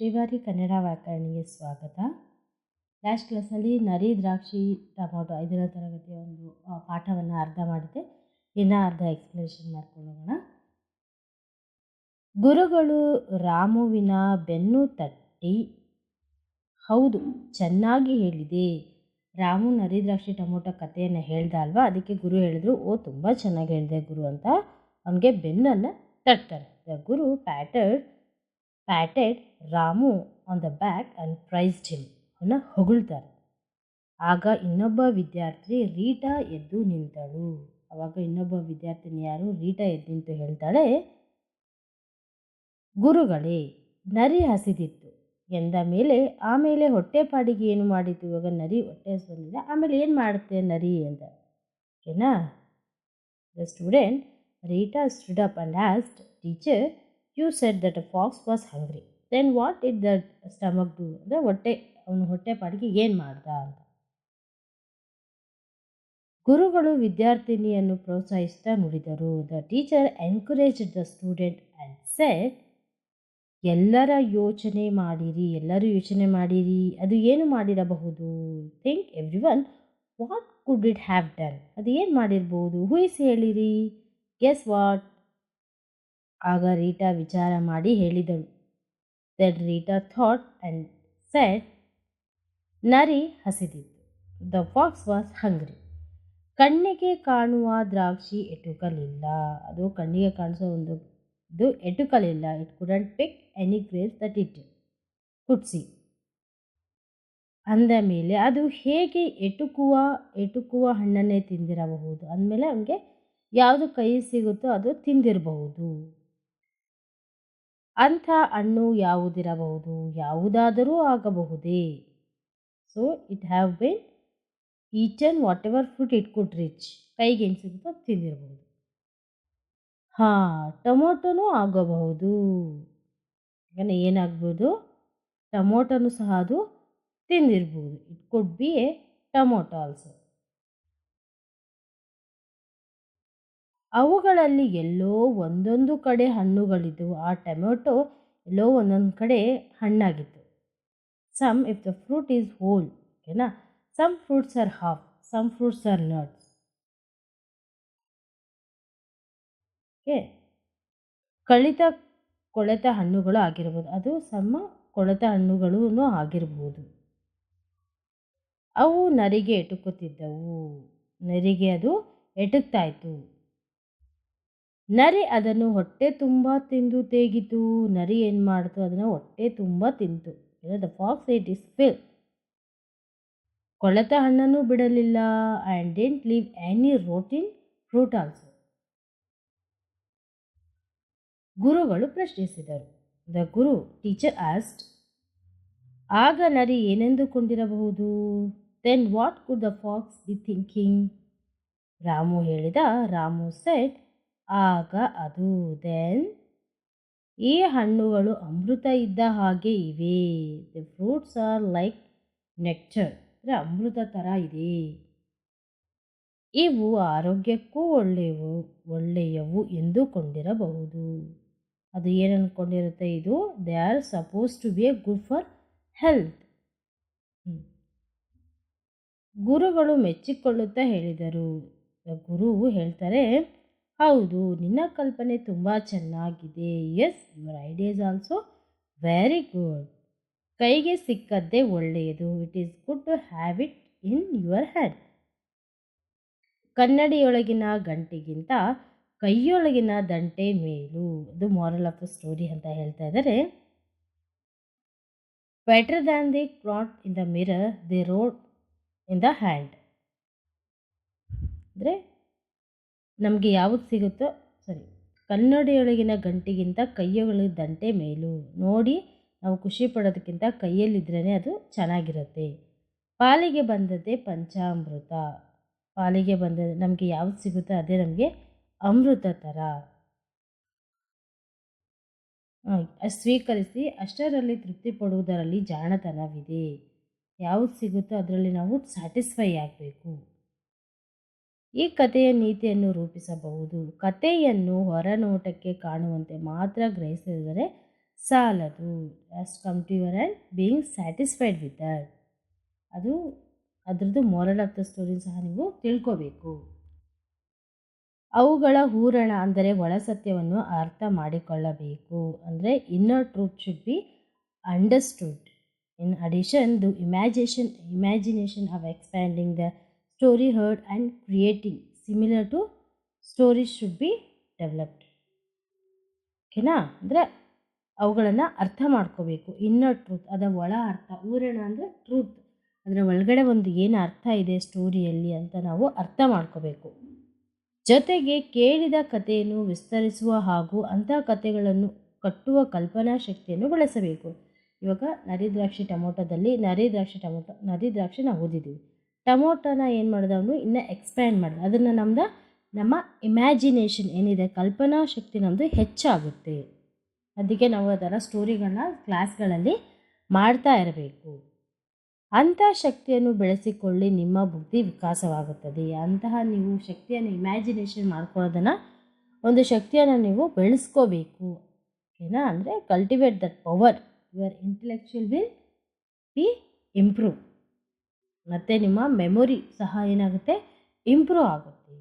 ಶ್ರೀವಾರಿ ಕನ್ನಡ ವ್ಯಾಕರಣಿಗೆ ಸ್ವಾಗತ. ಲಾಸ್ಟ್ ಕ್ಲಾಸಲ್ಲಿ ನರಿ, ದ್ರಾಕ್ಷಿ, ಟೊಮೊಟೊ 5ನೇ ತರಗತಿಯ ಒಂದು ಪಾಠವನ್ನು ಅರ್ಧ ಮಾಡಿದೆ. ಇನ್ನೂ ಅರ್ಧ ಎಕ್ಸ್ಪ್ಲನೇಷನ್ ಮಾಡ್ಕೊಂಡು ಹೋಗೋಣ. ಗುರುಗಳು ರಾಮುವಿನ ಬೆನ್ನು ತಟ್ಟಿ, ಹೌದು ಚೆನ್ನಾಗಿ ಹೇಳಿದೆ. ರಾಮು ನರಿ, ದ್ರಾಕ್ಷಿ, ಟೊಮೊಟೊ ಕಥೆಯನ್ನು ಹೇಳ್ದ ಅಲ್ವಾ, ಅದಕ್ಕೆ ಗುರು ಹೇಳಿದ್ರು, ಓ ತುಂಬ ಚೆನ್ನಾಗಿ ಹೇಳಿದೆ ಗುರು ಅಂತ ಅವನಿಗೆ ಬೆನ್ನನ್ನು ತಟ್ತಾರೆ. The guru patted Ramu on the back and praised him. ಅವನ್ನ ಹೊಗಳ್ತಾರೆ. ಆಗ ಇನ್ನೊಬ್ಬ ವಿದ್ಯಾರ್ಥಿ ರೀಟಾ ಎದ್ದು ನಿಂತಳು. ಆವಾಗ ಇನ್ನೊಬ್ಬ ವಿದ್ಯಾರ್ಥಿನಿ ಯಾರು, ರೀಟಾ ಎದ್ದು ನಿಂತು ಹೇಳ್ತಾಳೆ, ಗುರುಗಳೇ ನರಿ ಹಸಿದಿತ್ತು ಎಂದ ಮೇಲೆ ಆಮೇಲೆ ಹೊಟ್ಟೆಪಾಡಿಗೆ ಏನು ಮಾಡಿತು? ಇವಾಗ ನರಿ ಹೊಟ್ಟೆ ಹಸಿ ಬಂದಿದೆ, ಆಮೇಲೆ ಏನು ಮಾಡುತ್ತೆ ನರಿ ಅಂತ. ಓಕೆನಾ? The student Rita stood up and asked, teacher you said that a fox was hungry, then what did that stomach do? ಅಂದರೆ ಅವನು ಹೊಟ್ಟೆಪಾಡಿಗೆ ಏನು ಮಾಡ್ದ ಅಂತ. ಗುರುಗಳು ವಿದ್ಯಾರ್ಥಿನಿಯನ್ನು ಪ್ರೋತ್ಸಾಹಿಸ್ತಾ ನುಡಿದರು. The teacher encouraged the student and said, ಎಲ್ಲರೂ ಯೋಚನೆ ಮಾಡಿರಿ. ಅದು ಏನು ಮಾಡಿರಬಹುದು? Think every one, what could it have done? ಅದು ಏನು ಮಾಡಿರ್ಬೋದು? ಊಹಿಸಿ ಹೇಳಿರಿ. Guess what? ಆಗ ರೀಟಾ ವಿಚಾರ ಮಾಡಿ ಹೇಳಿದಳು. Then Rita thought and said, ನರಿ ಹಸಿದಿತ್ತು. The fox was hungry. ಕಣ್ಣಿಗೆ ಕಾಣುವ ದ್ರಾಕ್ಷಿ ಎಟುಕಲಿಲ್ಲ. ಅದು ಕಣ್ಣಿಗೆ ಕಾಣಿಸೋ ಇದು ಎಟುಕಲಿಲ್ಲ. It couldn't pick any grapes that it could see. ಅಂದ ಮೇಲೆ ಅದು ಹೇಗೆ ಎಟುಕುವ ಹಣ್ಣನ್ನೇ ತಿಂದಿರಬಹುದು? ಅಂದಮೇಲೆ ಅವನಿಗೆ ಯಾವುದು ಕೈ ಸಿಗುತ್ತೋ ಅದು ತಿಂದಿರಬಹುದು. ಅಂಥ ಹಣ್ಣು ಯಾವುದಿರಬಹುದು? ಯಾವುದಾದರೂ ಆಗಬಹುದೇ? So it have been eaten what ever food it could reach. ಕೈಗೆ ಏನು ಸಿಗುತ್ತೋ ತಿಂದಿರಬಹುದು. ಟೊಮೊಟೊನೂ ಆಗಬಹುದು. ಯಾಕಂದರೆ ಏನಾಗ್ಬೋದು? ಟೊಮೊಟೊನೂ ಸಹ ಅದು ತಿಂದಿರ್ಬೋದು. It could be a tomato also. ಅವುಗಳಲ್ಲಿ ಎಲ್ಲೋ ಒಂದೊಂದು ಕಡೆ ಹಣ್ಣುಗಳಿದ್ದವು. ಆ ಟೊಮೆಟೊ ಎಲ್ಲೋ ಒಂದೊಂದು ಕಡೆ ಹಣ್ಣಾಗಿತ್ತು. Some if the fruit is whole, ಓಕೆನಾ? Some fruits are half, some fruits are nuts. Okay, ಕೊಳೆತ ಹಣ್ಣುಗಳು ಆಗಿರ್ಬೋದು. ಅದು ಕೊಳೆತ ಹಣ್ಣುಗಳೂ ಆಗಿರ್ಬೋದು. ಅವು ನರಿಗೆ ಎಟುಕುತ್ತಿದ್ದವು. ನರಿಗೆ ಅದು ಎಟುಕ್ತಾ ಇತ್ತು. ನರಿ ಅದನ್ನು ಹೊಟ್ಟೆ ತುಂಬ ತಿಂದು ತೇಗಿತು. ನರಿ ಏನು ಮಾಡ್ತು? ಅದನ್ನು ಹೊಟ್ಟೆ ತುಂಬ ತಿಂತು. The fox ate its fill. ಕೊಳೆತ ಹಣ್ಣನ್ನು ಬಿಡಲಿಲ್ಲ. And didn't leave any rotten fruit also. ಗುರುಗಳು ಪ್ರಶ್ನಿಸಿದರು. ದ ಗುರು ಟೀಚರ್ ಆಸ್ಕ್ಡ್, ಆಗ ನರಿ ಏನೆಂದುಕೊಂಡಿರಬಹುದು? Then what could the fox be thinking? Ramu ಹೇಳಿದ. ರಾಮು ಸೆಡ್, ಆಗ ಅದು, ದೆನ್, ಈ ಹಣ್ಣುಗಳು ಅಮೃತ ಇದ್ದ ಹಾಗೆ ಇವೆ. The fruits are like nectar. ಅಂದರೆ ಅಮೃತ ಥರ ಇದೆ. ಇವು ಆರೋಗ್ಯಕ್ಕೂ ಒಳ್ಳೆಯವು ಎಂದುಕೊಂಡಿರಬಹುದು. ಅದು ಏನು ಅಂದ್ಕೊಂಡಿರುತ್ತೆ ಇದು? They are suppose to be a good for health. ಗುರುಗಳು ಮೆಚ್ಚಿಕೊಳ್ಳುತ್ತಾ ಹೇಳಿದರು. ಗುರು ಹೇಳ್ತಾರೆ, ಹೌದು, ನಿನ್ನ ಕಲ್ಪನೆ ತುಂಬ ಚೆನ್ನಾಗಿದೆ. Yes, your ideas also very good. ಕೈಗೆ ಸಿಕ್ಕದ್ದೇ ಒಳ್ಳೆಯದು. It is good to have it in your head. ಕನ್ನಡಿಯೊಳಗಿನ ಗಂಟೆಗಿಂತ ಕೈಯೊಳಗಿನ ದಂಟೆ ಮೇಲು. ಅದು ಮಾರಲ್ ಆಫ್ ದ ಸ್ಟೋರಿ ಅಂತ ಹೇಳ್ತಾ ಇದ್ದಾರೆ. Better than the clock in the mirror, the rod in the hand. ಅಂದರೆ ನಮಗೆ ಯಾವುದು ಸಿಗುತ್ತೋ, ಕನ್ನಡಿಯೊಳಗಿನ ಗಂಟೆಗಿಂತ ಕೈಯೊಳಗಿನ ದಂಟೆ ಮೇಲು. ನೋಡಿ ನಾವು ಖುಷಿ ಪಡೋದಕ್ಕಿಂತ ಕೈಯಲ್ಲಿದ್ರೇ ಅದು ಚೆನ್ನಾಗಿರುತ್ತೆ. ಪಾಲಿಗೆ ಬಂದದ್ದೇ ಪಂಚಾಮೃತ. ಪಾಲಿಗೆ ಬಂದದ್ದು ನಮಗೆ ಯಾವುದು ಸಿಗುತ್ತೋ ಅದೇ ನಮಗೆ ಅಮೃತ ಥರ. ಸ್ವೀಕರಿಸಿ ಅಷ್ಟರಲ್ಲಿ ತೃಪ್ತಿ ಪಡುವುದರಲ್ಲಿ ಜಾಣತನವಿದೆ. ಯಾವುದು ಸಿಗುತ್ತೋ ಅದರಲ್ಲಿ ನಾವು ಸ್ಯಾಟಿಸ್ಫೈ ಆಗಬೇಕು. ಈ ಕಥೆಯ ನೀತಿಯನ್ನು ರೂಪಿಸಬಹುದು. ಕಥೆಯನ್ನು ಹೊರನೋಟಕ್ಕೆ ಕಾಣುವಂತೆ ಮಾತ್ರ ಗ್ರಹಿಸಿದರೆ ಸಾಲದು. Just come to your and being satisfied with that. ಅದು ಅದರದ್ದು ಮಾರಲ್ ಆಫ್ ದ ಸ್ಟೋರಿ ಸಹ ನೀವು ತಿಳ್ಕೋಬೇಕು. ಅವುಗಳ ಹೂರಣ ಅಂದರೆ ಒಳ ಸತ್ಯವನ್ನು ಅರ್ಥ ಮಾಡಿಕೊಳ್ಳಬೇಕು. ಅಂದರೆ inner truth should be understood. In addition the imagination of expanding the story heard and creating similar to stories should be developed. ಓಕೆನಾ? ಅಂದರೆ ಅವುಗಳನ್ನು ಅರ್ಥ ಮಾಡ್ಕೋಬೇಕು. ಇನ್ನರ್ ಟ್ರೂತ್, ಅದರ ಒಳ ಅರ್ಥ. ಹೂರಣ ಅಂದರೆ ಟ್ರೂತ್, ಅದರ ಒಳಗಡೆ ಒಂದು ಏನು ಅರ್ಥ ಇದೆ ಸ್ಟೋರಿಯಲ್ಲಿ ಅಂತ ನಾವು ಅರ್ಥ ಮಾಡ್ಕೋಬೇಕು. ಜೊತೆಗೆ ಕೇಳಿದ ಕಥೆಯನ್ನು ವಿಸ್ತರಿಸುವ ಹಾಗೂ ಅಂಥ ಕಥೆಗಳನ್ನು ಕಟ್ಟುವ ಕಲ್ಪನಾ ಶಕ್ತಿಯನ್ನು ಬಳಸಬೇಕು. ಇವಾಗ ನರಿ ದ್ರಾಕ್ಷಿ ಟೊಮೊಟೊದಲ್ಲಿ ನರಿ ದ್ರಾಕ್ಷಿ ನಾವು ಓದಿದ್ದೀವಿ. ಟೊಮೊಟೊನ ಏನು ಮಾಡಿದ ಅವನು ಇನ್ನೂ ಎಕ್ಸ್ಪ್ಯಾಂಡ್ ಮಾಡಿದ. ಅದನ್ನು ನಮ್ಮ ಇಮ್ಯಾಜಿನೇಷನ್ ಏನಿದೆ, ಕಲ್ಪನಾ ಶಕ್ತಿ ನಮ್ಮದು ಹೆಚ್ಚಾಗುತ್ತೆ. ಅದಕ್ಕೆ ನಾವು ಅದರ ಸ್ಟೋರಿಗಳನ್ನ ಕ್ಲಾಸ್ಗಳಲ್ಲಿ ಮಾಡ್ತಾ ಇರಬೇಕು. ಅಂಥ ಶಕ್ತಿಯನ್ನು ಬೆಳೆಸಿಕೊಳ್ಳಿ, ನಿಮ್ಮ ಬುದ್ಧಿ ವಿಕಾಸವಾಗುತ್ತದೆ. ಅಂತಹ ನೀವು ಶಕ್ತಿಯನ್ನು ಇಮ್ಯಾಜಿನೇಷನ್ ಮಾಡ್ಕೊಳ್ಳೋದನ್ನು, ಒಂದು ಶಕ್ತಿಯನ್ನು ನೀವು ಬೆಳೆಸ್ಕೋಬೇಕು. ಓಕೆನಾ? ಅಂದರೆ cultivate that power. Your intellectual will bee improve. ಮತ್ತು ನಿಮ್ಮ ಮೆಮೊರಿ ಸಹ ಏನಾಗುತ್ತೆ, ಇಂಪ್ರೂವ್ ಆಗುತ್ತೆ.